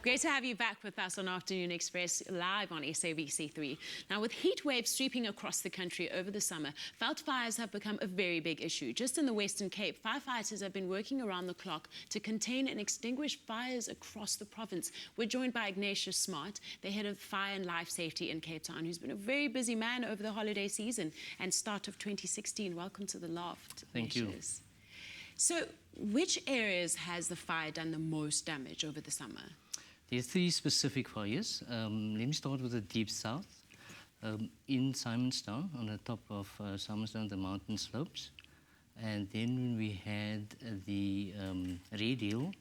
Great to have you back with us on Afternoon Express, live on SABC3. Now, with heat waves sweeping across the country over the summer, veld fires have become a very big issue. Just in the Western Cape, firefighters have been working around the clock to contain and extinguish fires across the province. We're joined by Ignatius Smart, the head of Fire and Life Safety in Cape Town, who's been a very busy man over the holiday season and start of 2016. Welcome to the loft. Thank you. So, which areas has the fire done the most damage over the summer? There are three specific fires. Let me start with the deep south. In Simonstown, on the top of Simonstown, the mountain slopes. And then we had the Red Hill,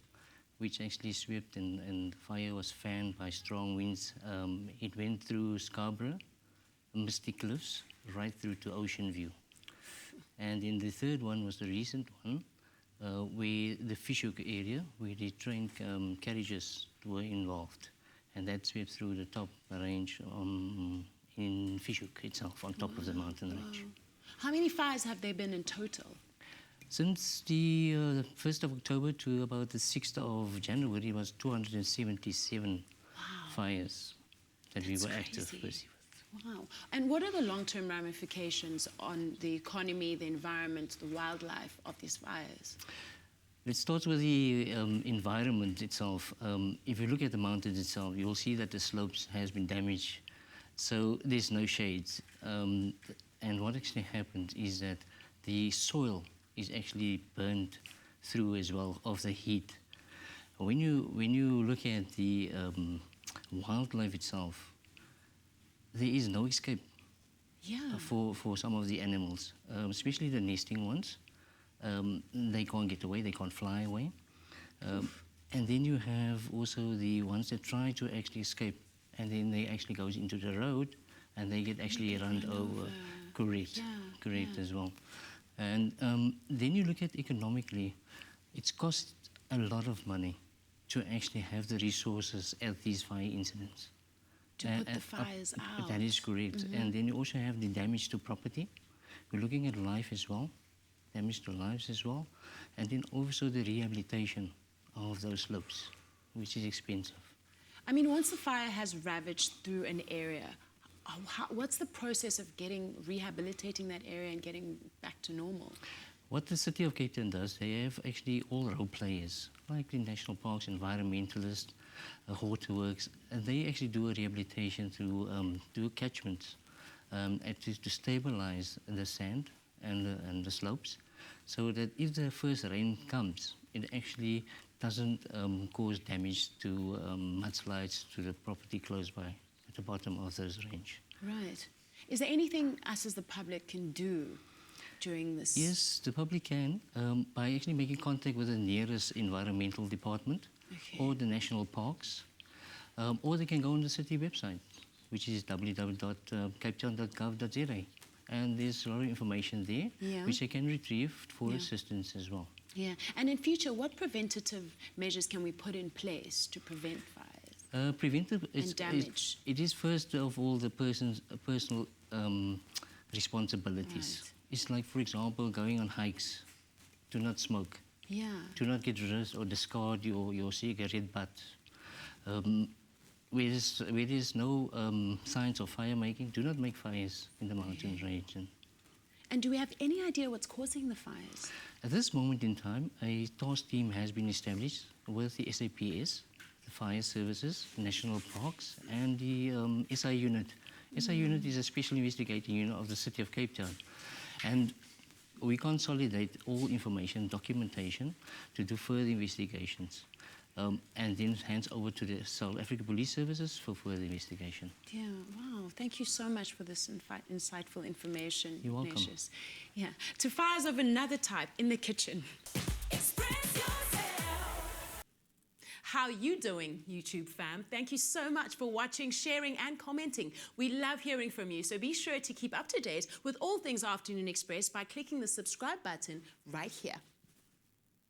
which actually swept and the fire was fanned by strong winds. It went through Scarborough, Misty Cliffs, right through to Ocean View. And then the third one was the recent one, where the Fishhook area, where the train carriages were involved. And that swept through the top range in Fishhook itself, on top of the mountain range. How many fires have there been in total? Since the 1st of October to about the 6th of January, it was 277 fires that we were active with. Wow. And what are the long-term ramifications on the economy, the environment, the wildlife of these fires? Let's start with the environment itself. If you look at the mountains itself, you'll see that the slopes has been damaged. So there's no shades. And what actually happened is that the soil is actually burned through as well of the heat. When you look at the wildlife itself, there is no escape for some of the animals, especially the nesting ones. They can't get away, they can't fly away. And then you have also the ones that try to actually escape, and then they actually goes into the road and they get actually run over. Correct, as well. And then you look at economically, it's cost a lot of money to actually have the resources at these fire incidents. To put the fires out. That is correct. And then you also have the damage to property. We're looking at life as well, damage to lives as well. And then also the rehabilitation of those slopes, which is expensive. I mean, once the fire has ravaged through an area, what's the process of rehabilitating that area and getting back to normal? What the City of Cape Town does, they have actually all role players, like the national parks, environmentalists, waterworks, and they actually do a rehabilitation to do catchments to stabilize the sand and the slopes, so that if the first rain comes, it actually doesn't cause damage to mudslides to the property close by at the bottom of those range. Right. Is there anything us as the public can do during this? Yes, the public can, by actually making contact with the nearest environmental department or the national parks, or they can go on the city website, which is www.capetown.gov.za. And there's a lot of information there, which they can retrieve for assistance as well. Yeah, and in future, what preventative measures can we put in place to prevent fires? Preventive and damage. It is first of all the person's personal responsibilities. Right. It's like, for example, going on hikes. Do not smoke. Yeah. Do not get rid or discard your cigarette butt. Where there's no signs of fire making, do not make fires in the mountain region. And do we have any idea what's causing the fires? At this moment in time, a task team has been established with the SAPS, the Fire Services, National Parks, and the SI Unit. SI Unit is a special investigating unit of the City of Cape Town. And we consolidate all information, documentation, to do further investigations. And then hands over to the South African Police Services for further investigation. Yeah, wow. Thank you so much for this insightful information. You're welcome. Ignatius. Yeah. To fires of another type in the kitchen. Express yourself. How you doing, YouTube fam? Thank you so much for watching, sharing and commenting. We love hearing from you, so be sure to keep up to date with all things Afternoon Express by clicking the subscribe button right here.